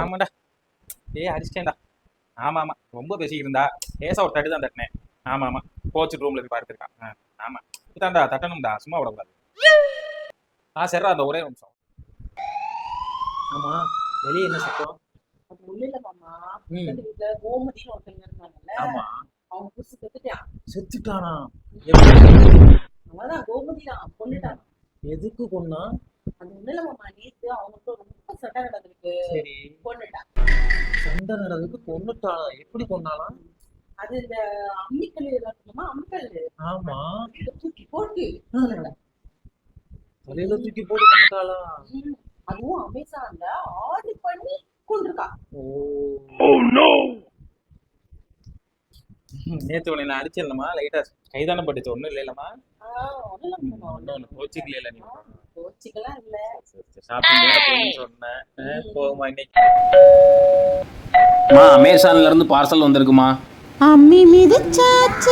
ஆமாடா. அடிச்சிட்டேன்டா. ஆமா ஆமா, ரொம்ப பேசிக்கிட்டு இருந்தா. லேசா ஒரு தட்டு தான் தட்டினேன். ஆமா ஆமா, கோச்சு ரூம்ல போய் பார்த்துருக்கான். ஆமா, இதான்டா தட்டணும்டா, சும்மா விடக்கூடாது. சரிடா, அந்த ஒரே நிமிஷம். ஆமா, வெளியே என்ன சத்தம்? அது ஒண்ணு இல்ல மாமா. பக்கத்து வீட்டுல கோமதின்னு ஒருத்தங்க இருந்தாங்கல்ல, ஆமா, அவங்க புதுசு செத்துட்டான். செத்துட்டானா? அவதான் கோமதி தான் கொண்டுட்டான். எதுக்கு கொன்னா? அது ஒண்ணு இல்ல மாமா, நேத்து அவங்களுக்கு ரொம்ப சண்டை நடந்திருக்கு. சரி, கொண்டுட்டான். சண்டை நடந்ததுக்கு கொன்னுட்டானா? எப்படி கொன்னாலாம்? அது இந்த அம்மிக்கல் இருக்குமா, அம்மிக்கல் ஆமா, தூக்கி போட்டு தலையில தூக்கி போட்டு கொன்னுட்டாளா? அதுவும் அமேசான்ல ஆர்டர் பண்ணி கொண்டிருக்கா. நேத்து உன்னை நான் அடிச்சிருந்தமா, லைட்டா கைதான பட்டுச்சு, ஒண்ணும் இல்லைல்லமா? ஒண்ணும் கோச்சிக்கல நீ? கோச்சிக்கலாம் இல்ல. ஷாப்பிங் சொன்னேன் போகுமா இன்னைக்கு? அமேசான்ல இருந்து பார்சல் வந்திருக்குமா? அம்மி மிதிச்சாச்சு.